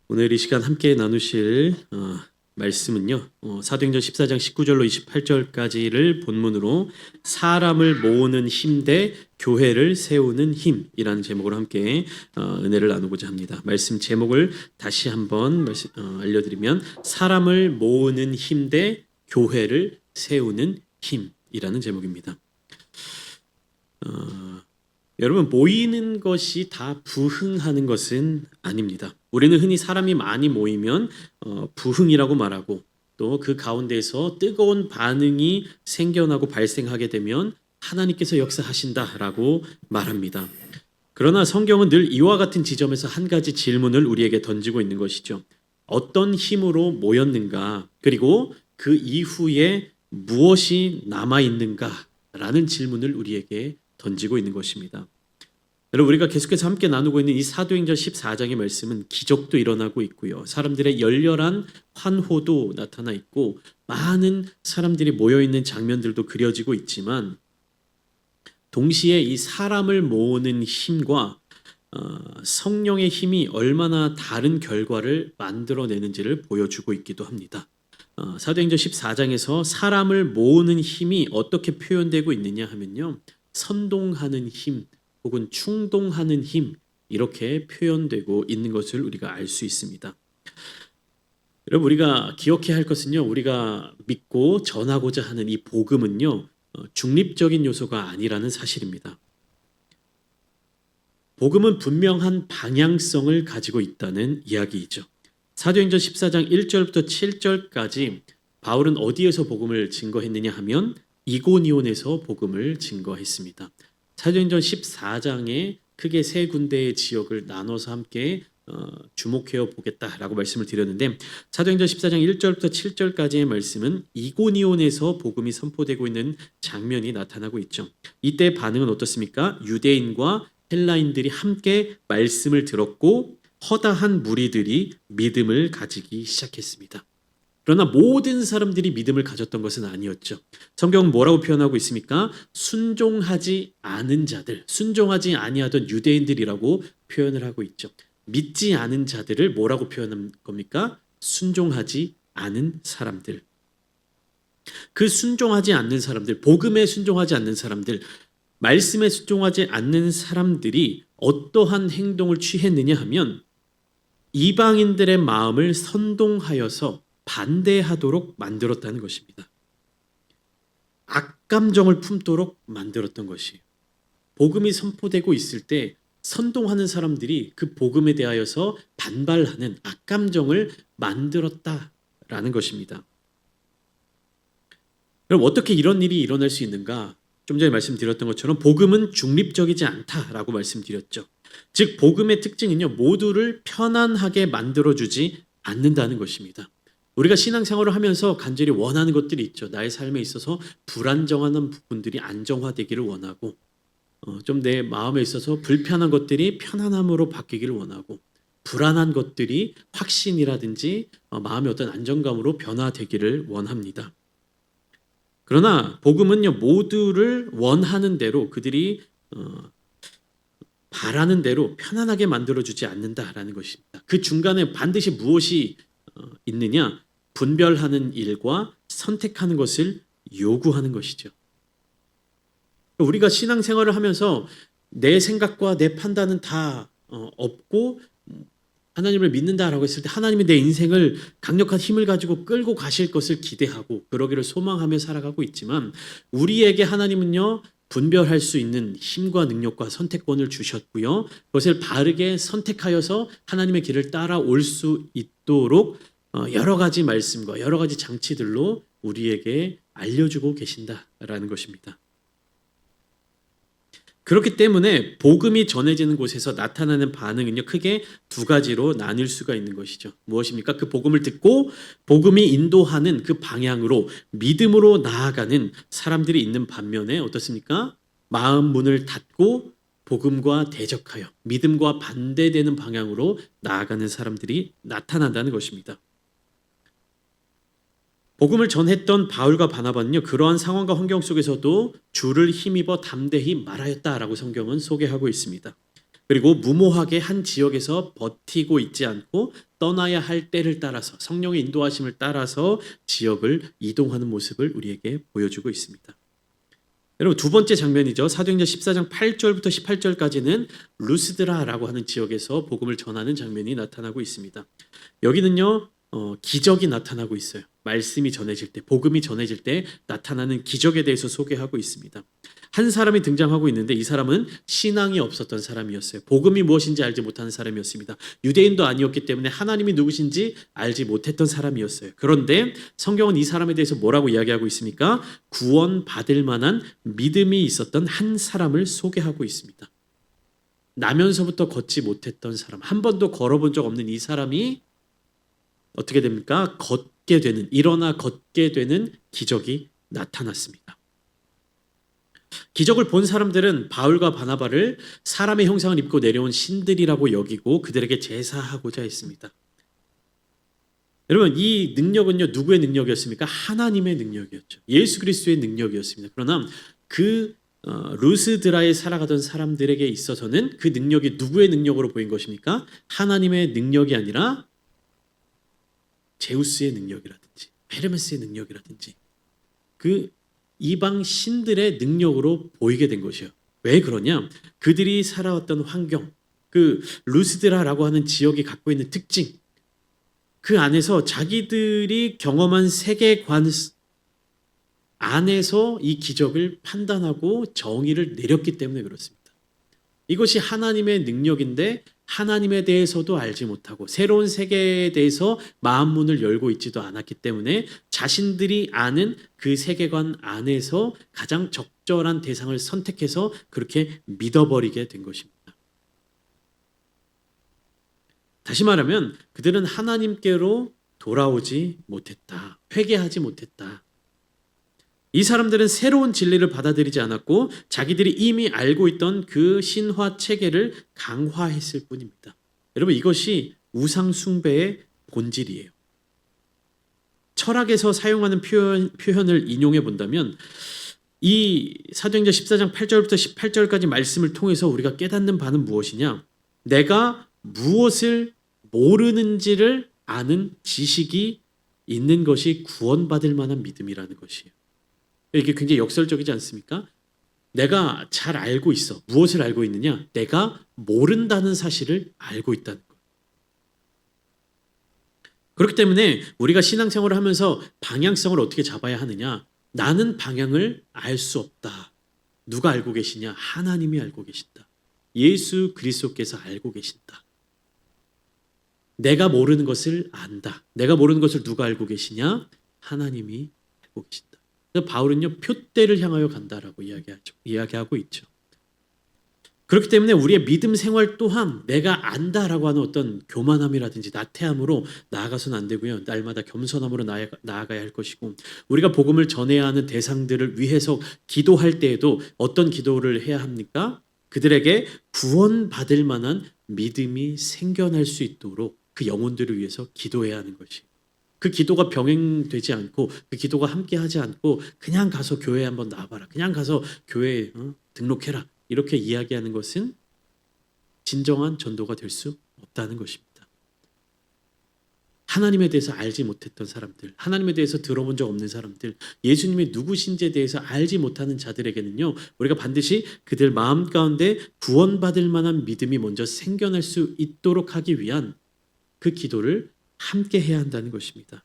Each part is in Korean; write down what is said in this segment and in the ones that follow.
오늘 이 시간 함께 나누실 말씀은요. 사도행전 14장 19절로 28절까지를 본문으로 사람을 모으는 힘 대 교회를 세우는 힘이라는 제목으로 함께 은혜를 나누고자 합니다. 말씀 제목을 다시 한번 알려드리면 사람을 모으는 힘 대 교회를 세우는 힘이라는 제목입니다. 여러분, 모이는 것이 다 부흥하는 것은 아닙니다. 우리는 흔히 사람이 많이 모이면 부흥이라고 말하고 또 그 가운데서 뜨거운 반응이 생겨나고 발생하게 되면 하나님께서 역사하신다라고 말합니다. 그러나 성경은 늘 이와 같은 지점에서 한 가지 질문을 우리에게 던지고 있는 것이죠. 어떤 힘으로 모였는가? 그리고 그 이후에 무엇이 남아있는가라는 질문을 우리에게 던지고 있는 것입니다. 여러분, 우리가 계속해서 함께 나누고 있는 이 사도행전 14장의 말씀은 기적도 일어나고 있고요. 사람들의 열렬한 환호도 나타나 있고 많은 사람들이 모여있는 장면들도 그려지고 있지만 동시에 이 사람을 모으는 힘과 성령의 힘이 얼마나 다른 결과를 만들어내는지를 보여주고 있기도 합니다. 사도행전 14장에서 사람을 모으는 힘이 어떻게 표현되고 있느냐 하면요. 선동하는 힘 혹은 충동하는 힘 이렇게 표현되고 있는 것을 우리가 알 수 있습니다. 여러분, 우리가 기억해야 할 것은요. 우리가 믿고 전하고자 하는 이 복음은요. 중립적인 요소가 아니라는 사실입니다. 복음은 분명한 방향성을 가지고 있다는 이야기이죠. 사도행전 14장 1절부터 7절까지 바울은 어디에서 복음을 증거했느냐 하면 이고니온에서 복음을 증거했습니다. 사도행전 14장에 크게 세 군데의 지역을 나눠서 함께 주목해 보겠다라고 말씀을 드렸는데 사도행전 14장 1절부터 7절까지의 말씀은 이고니온에서 복음이 선포되고 있는 장면이 나타나고 있죠. 이때 반응은 어떻습니까? 유대인과 헬라인들이 함께 말씀을 들었고 허다한 무리들이 믿음을 가지기 시작했습니다. 그러나 모든 사람들이 믿음을 가졌던 것은 아니었죠. 성경은 뭐라고 표현하고 있습니까? 순종하지 않은 자들, 순종하지 아니하던 유대인들이라고 표현을 하고 있죠. 믿지 않은 자들을 뭐라고 표현한 겁니까? 순종하지 않은 사람들. 그 순종하지 않는 사람들, 복음에 순종하지 않는 사람들, 말씀에 순종하지 않는 사람들이 어떠한 행동을 취했느냐 하면 이방인들의 마음을 선동하여서 반대하도록 만들었다는 것입니다. 악감정을 품도록 만들었던 것이에요. 복음이 선포되고 있을 때 선동하는 사람들이 그 복음에 대하여서 반발하는 악감정을 만들었다라는 것입니다. 그럼 어떻게 이런 일이 일어날 수 있는가? 좀 전에 말씀드렸던 것처럼 복음은 중립적이지 않다라고 말씀드렸죠. 즉 복음의 특징은요. 모두를 편안하게 만들어주지 않는다는 것입니다. 우리가 신앙생활을 하면서 간절히 원하는 것들이 있죠. 나의 삶에 있어서 불안정한 부분들이 안정화되기를 원하고 좀 내 마음에 있어서 불편한 것들이 편안함으로 바뀌기를 원하고 불안한 것들이 확신이라든지 마음의 어떤 안정감으로 변화되기를 원합니다. 그러나 복음은요. 모두를 원하는 대로 그들이 바라는 대로 편안하게 만들어주지 않는다라는 것입니다. 그 중간에 반드시 무엇이 있느냐? 분별하는 일과 선택하는 것을 요구하는 것이죠. 우리가 신앙생활을 하면서 내 생각과 내 판단은 다 없고 하나님을 믿는다라고 했을 때 하나님이 내 인생을 강력한 힘을 가지고 끌고 가실 것을 기대하고 그러기를 소망하며 살아가고 있지만 우리에게 하나님은요. 분별할 수 있는 힘과 능력과 선택권을 주셨고요. 그것을 바르게 선택하여서 하나님의 길을 따라올 수 있도록 여러 가지 말씀과 여러 가지 장치들로 우리에게 알려주고 계신다라는 것입니다. 그렇기 때문에 복음이 전해지는 곳에서 나타나는 반응은요, 크게 두 가지로 나뉠 수가 있는 것이죠. 무엇입니까? 그 복음을 듣고 복음이 인도하는 그 방향으로 믿음으로 나아가는 사람들이 있는 반면에 어떻습니까? 마음 문을 닫고 복음과 대적하여 믿음과 반대되는 방향으로 나아가는 사람들이 나타난다는 것입니다. 복음을 전했던 바울과 바나바는요. 그러한 상황과 환경 속에서도 주를 힘입어 담대히 말하였다라고 성경은 소개하고 있습니다. 그리고 무모하게 한 지역에서 버티고 있지 않고 떠나야 할 때를 따라서 성령의 인도하심을 따라서 지역을 이동하는 모습을 우리에게 보여주고 있습니다. 여러분 두 번째 장면이죠. 사도행전 14장 8절부터 18절까지는 루스드라라고 하는 지역에서 복음을 전하는 장면이 나타나고 있습니다. 여기는요 기적이 나타나고 있어요. 말씀이 전해질 때, 복음이 전해질 때 나타나는 기적에 대해서 소개하고 있습니다. 한 사람이 등장하고 있는데 이 사람은 신앙이 없었던 사람이었어요. 복음이 무엇인지 알지 못하는 사람이었습니다. 유대인도 아니었기 때문에 하나님이 누구신지 알지 못했던 사람이었어요. 그런데 성경은 이 사람에 대해서 뭐라고 이야기하고 있습니까? 구원받을 만한 믿음이 있었던 한 사람을 소개하고 있습니다. 나면서부터 걷지 못했던 사람, 한 번도 걸어본 적 없는 이 사람이 어떻게 됩니까? 걷게 되는, 일어나 걷게 되는 기적이 나타났습니다. 기적을 본 사람들은 바울과 바나바를 사람의 형상을 입고 내려온 신들이라고 여기고 그들에게 제사하고자 했습니다. 여러분 이 능력은요 누구의 능력이었습니까? 하나님의 능력이었죠. 예수 그리스도의 능력이었습니다. 그러나 그 루스드라에 살아가던 사람들에게 있어서는 그 능력이 누구의 능력으로 보인 것입니까? 하나님의 능력이 아니라 제우스의 능력이라든지 헤르메스의 능력이라든지 그 이방 신들의 능력으로 보이게 된 것이에요. 왜 그러냐? 그들이 살아왔던 환경, 그 루스드라라고 하는 지역이 갖고 있는 특징, 그 안에서 자기들이 경험한 세계관 안에서 이 기적을 판단하고 정의를 내렸기 때문에 그렇습니다. 이것이 하나님의 능력인데 하나님에 대해서도 알지 못하고 새로운 세계에 대해서 마음문을 열고 있지도 않았기 때문에 자신들이 아는 그 세계관 안에서 가장 적절한 대상을 선택해서 그렇게 믿어버리게 된 것입니다. 다시 말하면 그들은 하나님께로 돌아오지 못했다. 회개하지 못했다. 이 사람들은 새로운 진리를 받아들이지 않았고 자기들이 이미 알고 있던 그 신화 체계를 강화했을 뿐입니다. 여러분 이것이 우상 숭배의 본질이에요. 철학에서 사용하는 표현을 인용해 본다면 이 사도행전 14장 8절부터 18절까지 말씀을 통해서 우리가 깨닫는 바는 무엇이냐? 내가 무엇을 모르는지를 아는 지식이 있는 것이 구원받을 만한 믿음이라는 것이에요. 이게 굉장히 역설적이지 않습니까? 내가 잘 알고 있어. 무엇을 알고 있느냐? 내가 모른다는 사실을 알고 있다는 것. 그렇기 때문에 우리가 신앙생활을 하면서 방향성을 어떻게 잡아야 하느냐? 나는 방향을 알 수 없다. 누가 알고 계시냐? 하나님이 알고 계신다. 예수 그리스도께서 알고 계신다. 내가 모르는 것을 안다. 내가 모르는 것을 누가 알고 계시냐? 하나님이 알고 계신다. 바울은요 표대를 향하여 간다라고 이야기하고 있죠. 그렇기 때문에 우리의 믿음 생활 또한 내가 안다라고 하는 어떤 교만함이라든지 나태함으로 나아가서는 안 되고요. 날마다 겸손함으로 나아가야 할 것이고 우리가 복음을 전해야 하는 대상들을 위해서 기도할 때에도 어떤 기도를 해야 합니까? 그들에게 구원받을 만한 믿음이 생겨날 수 있도록 그 영혼들을 위해서 기도해야 하는 것이. 그 기도가 병행되지 않고 그 기도가 함께하지 않고 그냥 가서 교회에 한번 나와봐라. 그냥 가서 교회에 등록해라. 이렇게 이야기하는 것은 진정한 전도가 될 수 없다는 것입니다. 하나님에 대해서 알지 못했던 사람들, 하나님에 대해서 들어본 적 없는 사람들, 예수님이 누구신지에 대해서 알지 못하는 자들에게는요. 우리가 반드시 그들 마음 가운데 구원받을 만한 믿음이 먼저 생겨날 수 있도록 하기 위한 그 기도를 함께 해야 한다는 것입니다.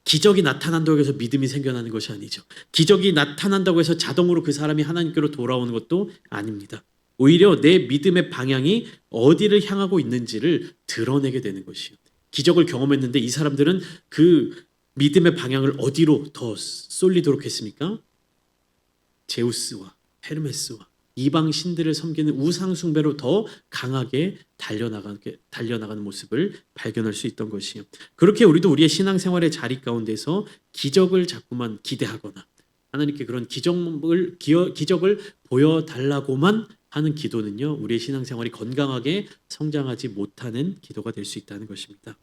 기적이 나타난다고 해서 믿음이 생겨나는 것이 아니죠. 기적이 나타난다고 해서 자동으로 그 사람이 하나님께로 돌아오는 것도 아닙니다. 오히려 내 믿음의 방향이 어디를 향하고 있는지를 드러내게 되는 것이에요. 기적을 경험했는데 이 사람들은 그 믿음의 방향을 어디로 더 쏠리도록 했습니까? 제우스와 헤르메스와 이방 신들을 섬기는 우상 숭배로 더 강하게 달려나가는 모습을 발견할 수 있던 것이에요. 그렇게 우리도 우리의 신앙생활의 자리 가운데서 기적을 자꾸만 기대하거나 하나님께 그런 기적을 보여달라고만 하는 기도는요. 우리의 신앙생활이 건강하게 성장하지 못하는 기도가 될 수 있다는 것입니다.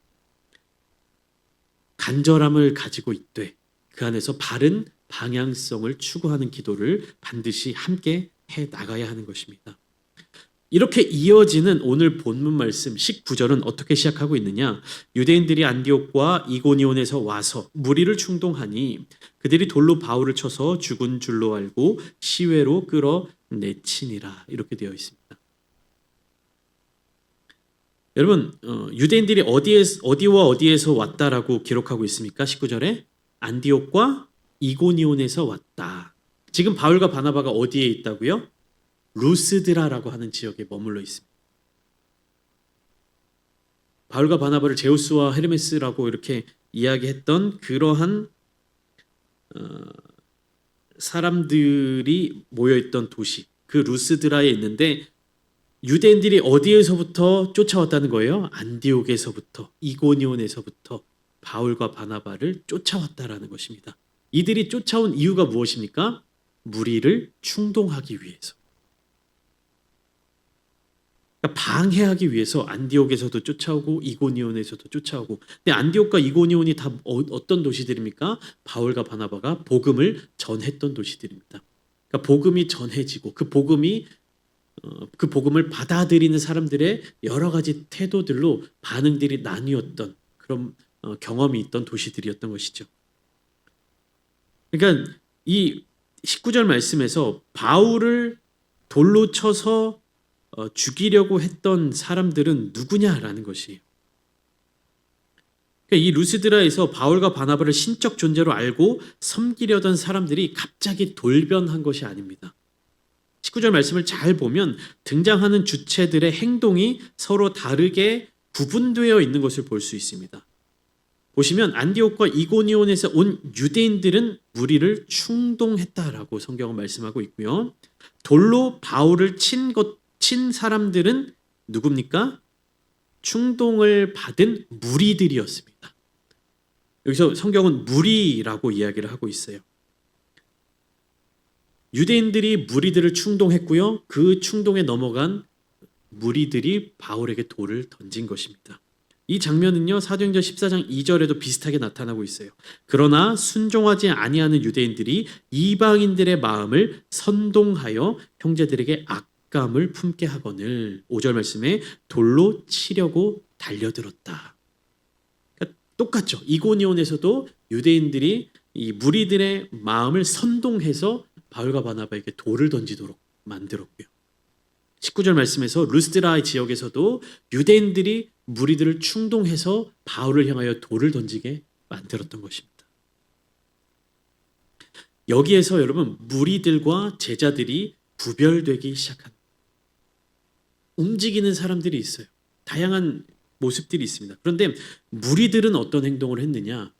간절함을 가지고 있되 그 안에서 바른 방향성을 추구하는 기도를 반드시 함께 해 나가야 하는 것입니다. 이렇게 이어지는 오늘 본문 말씀 19절은 어떻게 시작하고 있느냐? 유대인들이 안디옥과 이고니온에서 와서 무리를 충동하니 그들이 돌로 바울을 쳐서 죽은 줄로 알고 시외로 끌어내치니라. 이렇게 되어 있습니다. 여러분, 유대인들이 어디와 어디에서 왔다라고 기록하고 있습니까? 19절에 안디옥과 이고니온에서 왔다. 지금 바울과 바나바가 어디에 있다고요? 루스드라라고 하는 지역에 머물러 있습니다. 바울과 바나바를 제우스와 헤르메스라고 이렇게 이야기했던 그러한 사람들이 모여있던 도시, 그 루스드라에 있는데 유대인들이 어디에서부터 쫓아왔다는 거예요? 안디옥에서부터, 이고니온에서부터 바울과 바나바를 쫓아왔다라는 것입니다. 이들이 쫓아온 이유가 무엇입니까? 무리를 충동하기 위해서. 그러니까 방해하기 위해서 안디옥에서도 쫓아오고 이고니온에서도 쫓아오고. 근데 안디옥과 이고니온이 다 어떤 도시들입니까? 바울과 바나바가 복음을 전했던 도시들입니다. 그러니까 복음이 전해지고 그 복음을 받아들이는 사람들의 여러 가지 태도들로 반응들이 나뉘었던 그런 경험이 있던 도시들이었던 것이죠. 그러니까 이 19절 말씀에서 바울을 돌로 쳐서 죽이려고 했던 사람들은 누구냐라는 것이에요. 그러니까 이 루스드라에서 바울과 바나바를 신적 존재로 알고 섬기려던 사람들이 갑자기 돌변한 것이 아닙니다. 19절 말씀을 잘 보면 등장하는 주체들의 행동이 서로 다르게 구분되어 있는 것을 볼 수 있습니다. 보시면 안디옥과 이고니온에서 온 유대인들은 무리를 충동했다라고 성경은 말씀하고 있고요. 돌로 바울을 친 사람들은 누굽니까? 충동을 받은 무리들이었습니다. 여기서 성경은 무리라고 이야기를 하고 있어요. 유대인들이 무리들을 충동했고요. 그 충동에 넘어간 무리들이 바울에게 돌을 던진 것입니다. 이 장면은요, 사도행전 14장 2절에도 비슷하게 나타나고 있어요. 그러나 순종하지 아니하는 유대인들이 이방인들의 마음을 선동하여 형제들에게 악감을 품게 하거늘. 5절 말씀에 돌로 치려고 달려들었다. 그러니까 똑같죠. 이고니온에서도 유대인들이 이 무리들의 마음을 선동해서 바울과 바나바에게 돌을 던지도록 만들었고요. 19절 말씀에서 루스드라 지역에서도 유대인들이 무리들을 충동해서 바울을 향하여 돌을 던지게 만들었던 것입니다. 여기에서 여러분 무리들과 제자들이 구별되기 시작한 움직이는 사람들이 있어요. 다양한 모습들이 있습니다. 그런데 무리들은 어떤 행동을 했느냐?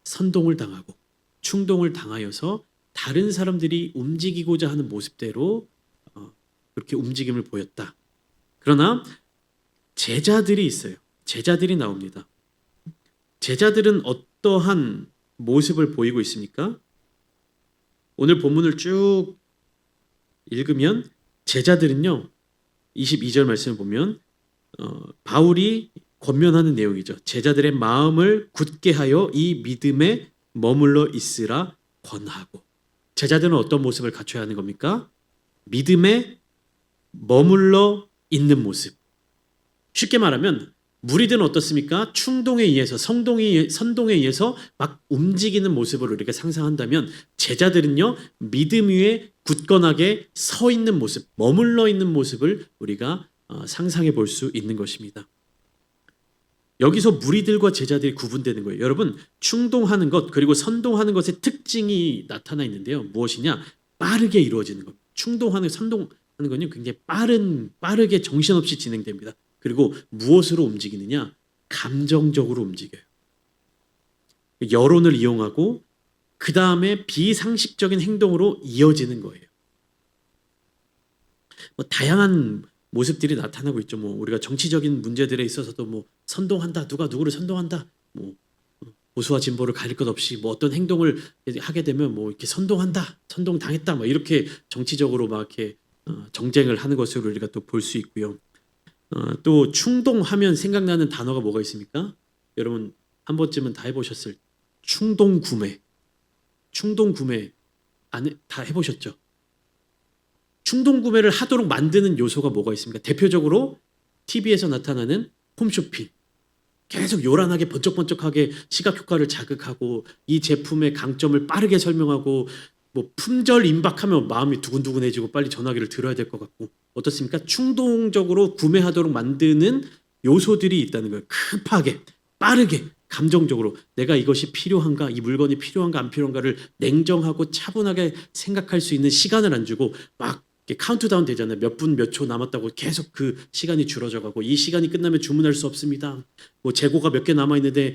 선동을 당하고 충동을 당하여서 다른 사람들이 움직이고자 하는 모습대로 그렇게 움직임을 보였다. 그러나 제자들이 있어요. 제자들이 나옵니다. 제자들은 어떠한 모습을 보이고 있습니까? 오늘 본문을 쭉 읽으면 제자들은요. 22절 말씀을 보면 바울이 권면하는 내용이죠. 제자들의 마음을 굳게 하여 이 믿음에 머물러 있으라 권하고. 제자들은 어떤 모습을 갖춰야 하는 겁니까? 믿음에 머물러 있는 모습. 쉽게 말하면 무리들은 어떻습니까? 충동에 의해서 선동에 의해서 막 움직이는 모습으로 이렇게 상상한다면 제자들은요. 믿음 위에 굳건하게 서 있는 모습, 머물러 있는 모습을 우리가 상상해 볼 수 있는 것입니다. 여기서 무리들과 제자들이 구분되는 거예요. 여러분, 충동하는 것 그리고 선동하는 것의 특징이 나타나 있는데요. 무엇이냐? 빠르게 이루어지는 것. 충동하는, 선동하는 건요. 굉장히 빠르게 정신없이 진행됩니다. 그리고 무엇으로 움직이느냐? 감정적으로 움직여요. 여론을 이용하고 그 다음에 비상식적인 행동으로 이어지는 거예요. 다양한 모습들이 나타나고 있죠. 우리가 정치적인 문제들에 있어서도 선동한다, 누가 누구를 선동한다, 보수와 진보를 가릴 것 없이 어떤 행동을 하게 되면 이렇게 선동한다, 선동당했다, 이렇게 정치적으로 이렇게 정쟁을 하는 것으로 우리가 또 볼 수 있고요. 또 충동하면 생각나는 단어가 뭐가 있습니까? 여러분 한 번쯤은 다 해보셨을 충동 구매 다 해보셨죠? 충동 구매를 하도록 만드는 요소가 뭐가 있습니까? 대표적으로 TV에서 나타나는 홈쇼핑. 계속 요란하게 번쩍번쩍하게 시각 효과를 자극하고 이 제품의 강점을 빠르게 설명하고 뭐 품절 임박하면 마음이 두근두근해지고 빨리 전화기를 들어야 될 것 같고 어떻습니까? 충동적으로 구매하도록 만드는 요소들이 있다는 거예요. 급하게 빠르게 감정적으로 내가 이것이 필요한가 이 물건이 필요한가 안 필요한가를 냉정하고 차분하게 생각할 수 있는 시간을 안 주고 막 이렇게 카운트다운 되잖아요. 몇 분 몇 초 남았다고 계속 그 시간이 줄어져 가고 이 시간이 끝나면 주문할 수 없습니다. 뭐 재고가 몇 개 남아 있는데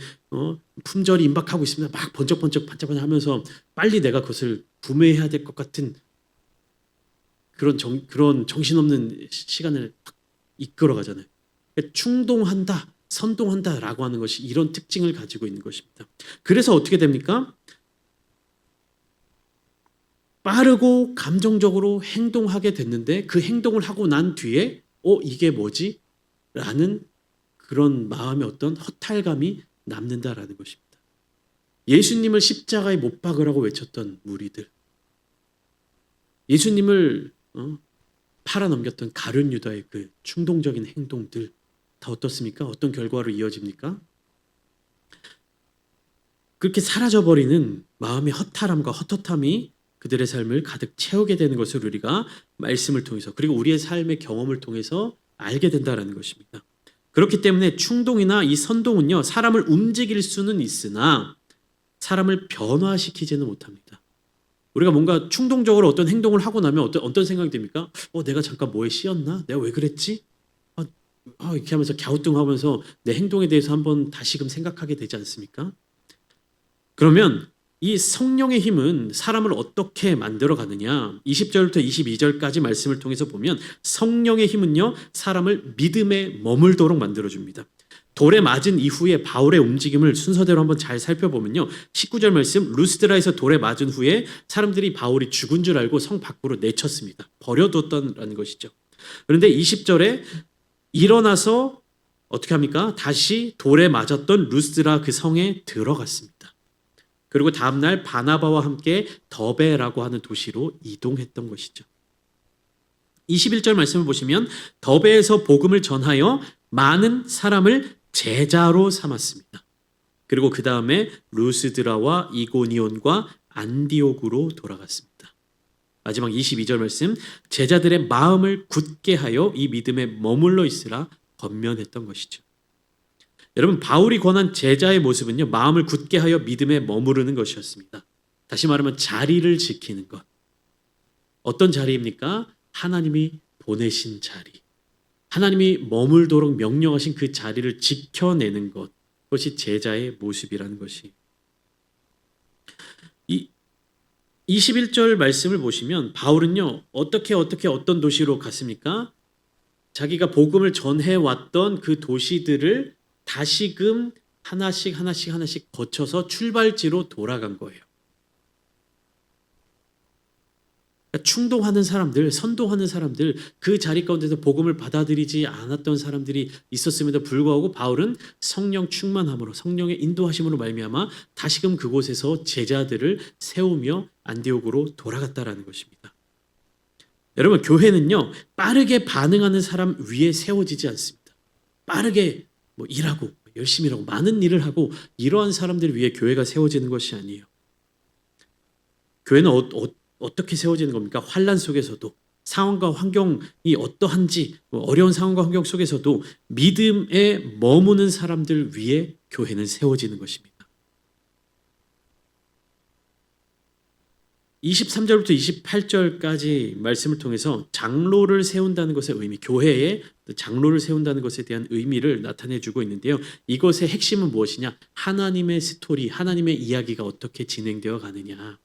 품절이 임박하고 있습니다. 막 번쩍번쩍 반짝반짝하면서 빨리 내가 그것을 구매해야 될 것 같은 그런 정신없는 시간을 이끌어 가잖아요. 그러니까 충동한다, 선동한다라고 하는 것이 이런 특징을 가지고 있는 것입니다. 그래서 어떻게 됩니까? 빠르고 감정적으로 행동하게 됐는데 그 행동을 하고 난 뒤에 이게 뭐지? 라는 그런 마음의 어떤 허탈감이 남는다라는 것입니다. 예수님을 십자가에 못 박으라고 외쳤던 무리들, 예수님을 팔아넘겼던 가룟 유다의 그 충동적인 행동들 다 어떻습니까? 어떤 결과로 이어집니까? 그렇게 사라져버리는 마음의 허탈함과 헛헛함이 그들의 삶을 가득 채우게 되는 것을 우리가 말씀을 통해서 그리고 우리의 삶의 경험을 통해서 알게 된다는 것입니다. 그렇기 때문에 충동이나 이 선동은요 사람을 움직일 수는 있으나 사람을 변화시키지는 못합니다. 우리가 뭔가 충동적으로 어떤 행동을 하고 나면 어떤 생각이 듭니까? 내가 잠깐 뭐에 씌였나? 내가 왜 그랬지? 이렇게 하면서 갸우뚱하면서 내 행동에 대해서 한번 다시금 생각하게 되지 않습니까? 그러면 이 성령의 힘은 사람을 어떻게 만들어 가느냐? 20절부터 22절까지 말씀을 통해서 보면 성령의 힘은요 사람을 믿음에 머물도록 만들어 줍니다. 돌에 맞은 이후에 바울의 움직임을 순서대로 한번 잘 살펴보면요. 19절 말씀 루스드라에서 돌에 맞은 후에 사람들이 바울이 죽은 줄 알고 성 밖으로 내쳤습니다. 버려뒀다는 것이죠. 그런데 20절에 일어나서 어떻게 합니까? 다시 돌에 맞았던 루스드라 그 성에 들어갔습니다. 그리고 다음날 바나바와 함께 더베라고 하는 도시로 이동했던 것이죠. 21절 말씀을 보시면 더베에서 복음을 전하여 많은 사람을 제자로 삼았습니다. 그리고 그 다음에 루스드라와 이고니온과 안디옥으로 돌아갔습니다. 마지막 22절 말씀 제자들의 마음을 굳게 하여 이 믿음에 머물러 있으라 권면했던 것이죠. 여러분 바울이 권한 제자의 모습은요 마음을 굳게 하여 믿음에 머무르는 것이었습니다. 다시 말하면 자리를 지키는 것. 어떤 자리입니까? 하나님이 보내신 자리. 하나님이 머물도록 명령하신 그 자리를 지켜내는 것. 그것이 제자의 모습이라는 것이. 이 21절 말씀을 보시면 바울은요 어떻게 어떤 도시로 갔습니까? 자기가 복음을 전해왔던 그 도시들을 다시금 하나씩 거쳐서 출발지로 돌아간 거예요. 그러니까 충동하는 사람들, 선동하는 사람들, 그 자리 가운데서 복음을 받아들이지 않았던 사람들이 있었음에도 불구하고 바울은 성령 충만함으로 성령의 인도하심으로 말미암아 다시금 그곳에서 제자들을 세우며 안디옥으로 돌아갔다라는 것입니다. 여러분 교회는요 빠르게 반응하는 사람 위에 세워지지 않습니다. 빠르게 일하고 열심히 일하고 많은 일을 하고 이러한 사람들 위해 교회가 세워지는 것이 아니에요. 교회는 어떻게 세워지는 겁니까? 환난 속에서도 상황과 환경이 어떠한지 어려운 상황과 환경 속에서도 믿음에 머무는 사람들 위해 교회는 세워지는 것입니다. 23절부터 28절까지 말씀을 통해서 장로를 세운다는 것의 의미, 교회에 장로를 세운다는 것에 대한 의미를 나타내주고 있는데요. 이것의 핵심은 무엇이냐? 하나님의 스토리, 하나님의 이야기가 어떻게 진행되어 가느냐.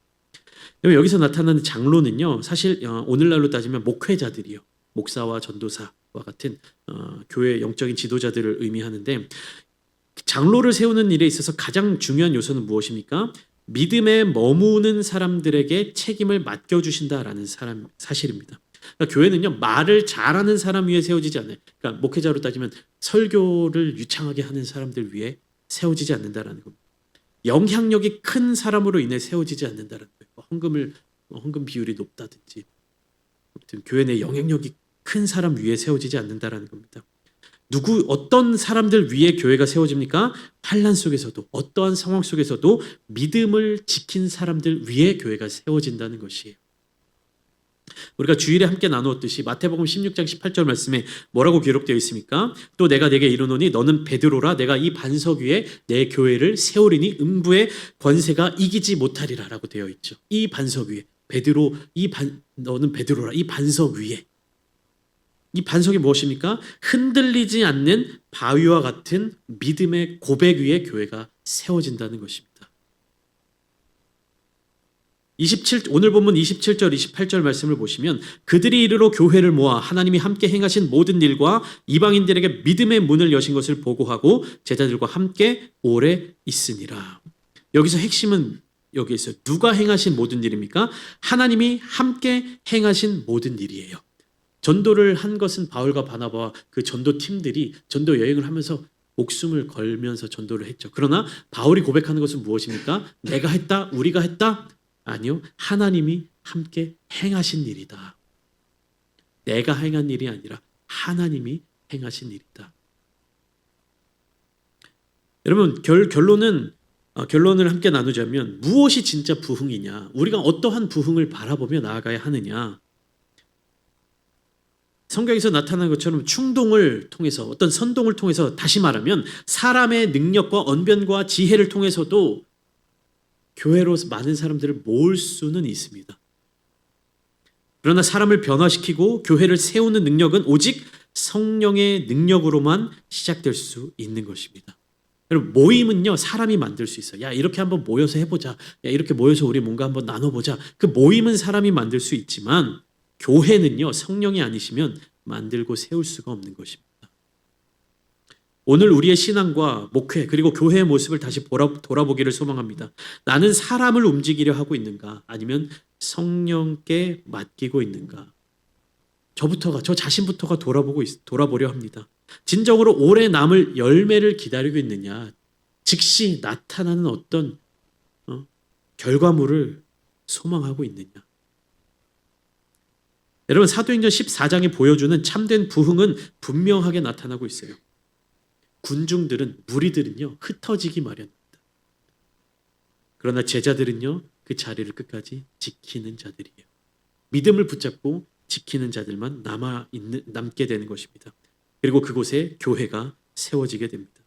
여기서 나타나는 장로는요. 사실 오늘날로 따지면 목회자들이요. 목사와 전도사와 같은 교회 영적인 지도자들을 의미하는데 장로를 세우는 일에 있어서 가장 중요한 요소는 무엇입니까? 믿음에 머무는 사람들에게 책임을 맡겨주신다라는 사실입니다. 그러니까 교회는요 말을 잘하는 사람 위에 세워지지 않아요. 그러니까 목회자로 따지면 설교를 유창하게 하는 사람들 위에 세워지지 않는다라는 겁니다. 영향력이 큰 사람으로 인해 세워지지 않는다라는 거예요. 헌금 비율이 높다든지 아무튼 교회 내 영향력이 큰 사람 위에 세워지지 않는다라는 겁니다. 어떤 사람들 위에 교회가 세워집니까? 환난 속에서도 어떠한 상황 속에서도 믿음을 지킨 사람들 위에 교회가 세워진다는 것이에요. 우리가 주일에 함께 나누었듯이 마태복음 16장 18절 말씀에 뭐라고 기록되어 있습니까? 또 내가 네게 이르노니 너는 베드로라 내가 이 반석 위에 내 교회를 세우리니 음부의 권세가 이기지 못하리라 라고 되어 있죠. 이 반석 위에 베드로 너는 베드로라 이 반석 위에 이 반석이 무엇입니까? 흔들리지 않는 바위와 같은 믿음의 고백 위에 교회가 세워진다는 것입니다. 오늘 본문 27절 28절 말씀을 보시면 그들이 이르러 교회를 모아 하나님이 함께 행하신 모든 일과 이방인들에게 믿음의 문을 여신 것을 보고하고 제자들과 함께 오래 있으니라. 여기서 핵심은 여기 있어요. 누가 행하신 모든 일입니까? 하나님이 함께 행하신 모든 일이에요. 전도를 한 것은 바울과 바나바와 그 전도 팀들이 전도 여행을 하면서 목숨을 걸면서 전도를 했죠. 그러나 바울이 고백하는 것은 무엇입니까? 내가 했다, 우리가 했다? 아니요. 하나님이 함께 행하신 일이다. 내가 행한 일이 아니라 하나님이 행하신 일이다. 여러분 결론을 함께 나누자면 무엇이 진짜 부흥이냐? 우리가 어떠한 부흥을 바라보며 나아가야 하느냐? 성경에서 나타난 것처럼 충동을 통해서 어떤 선동을 통해서 다시 말하면 사람의 능력과 언변과 지혜를 통해서도 교회로 많은 사람들을 모을 수는 있습니다. 그러나 사람을 변화시키고 교회를 세우는 능력은 오직 성령의 능력으로만 시작될 수 있는 것입니다. 여러분 모임은요 사람이 만들 수 있어요. 야 이렇게 한번 모여서 해보자. 야 이렇게 모여서 우리 뭔가 한번 나눠보자. 그 모임은 사람이 만들 수 있지만 교회는요 성령이 아니시면 만들고 세울 수가 없는 것입니다. 오늘 우리의 신앙과 목회 그리고 교회의 모습을 다시 돌아보기를 소망합니다. 나는 사람을 움직이려 하고 있는가 아니면 성령께 맡기고 있는가? 저 자신부터가 돌아보려 합니다. 진정으로 오래 남을 열매를 기다리고 있느냐? 즉시 나타나는 어떤 결과물을 소망하고 있느냐? 여러분 사도행전 14장이 보여주는 참된 부흥은 분명하게 나타나고 있어요. 무리들은요 흩어지기 마련입니다. 그러나 제자들은요 그 자리를 끝까지 지키는 자들이에요. 믿음을 붙잡고 지키는 자들만 남게 되는 것입니다. 그리고 그곳에 교회가 세워지게 됩니다.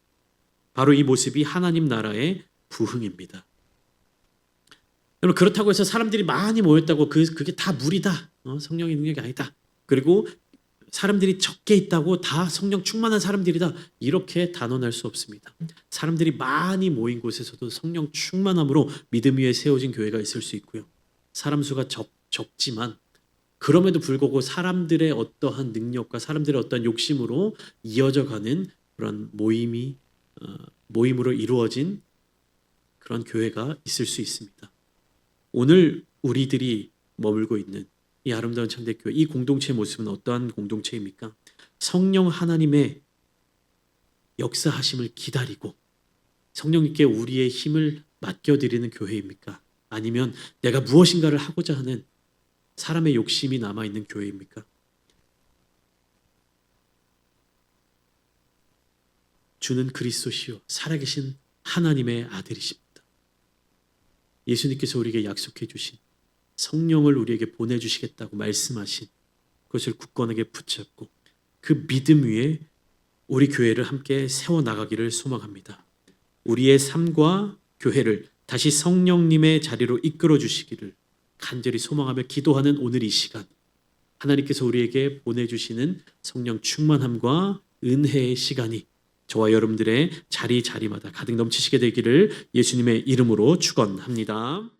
바로 이 모습이 하나님 나라의 부흥입니다. 여러분 그렇다고 해서 사람들이 많이 모였다고 그게 다 무리다. 성령의 능력이 아니다. 그리고 사람들이 적게 있다고 다 성령 충만한 사람들이다. 이렇게 단언할 수 없습니다. 사람들이 많이 모인 곳에서도 성령 충만함으로 믿음 위에 세워진 교회가 있을 수 있고요. 사람 수가 적지만 그럼에도 불구하고 사람들의 어떠한 능력과 사람들의 어떠한 욕심으로 이어져가는 그런 모임으로 이루어진 그런 교회가 있을 수 있습니다. 오늘 우리들이 머물고 있는 이 아름다운 참대교회, 이 공동체의 모습은 어떠한 공동체입니까? 성령 하나님의 역사하심을 기다리고 성령님께 우리의 힘을 맡겨드리는 교회입니까? 아니면 내가 무엇인가를 하고자 하는 사람의 욕심이 남아있는 교회입니까? 주는 그리스도시요 살아계신 하나님의 아들이십니다. 예수님께서 우리에게 약속해 주신 성령을 우리에게 보내주시겠다고 말씀하신 그것을 굳건하게 붙잡고 그 믿음 위에 우리 교회를 함께 세워나가기를 소망합니다. 우리의 삶과 교회를 다시 성령님의 자리로 이끌어 주시기를 간절히 소망하며 기도하는 오늘 이 시간, 하나님께서 우리에게 보내주시는 성령 충만함과 은혜의 시간이 저와 여러분들의 자리마다 가득 넘치시게 되기를 예수님의 이름으로 축원합니다.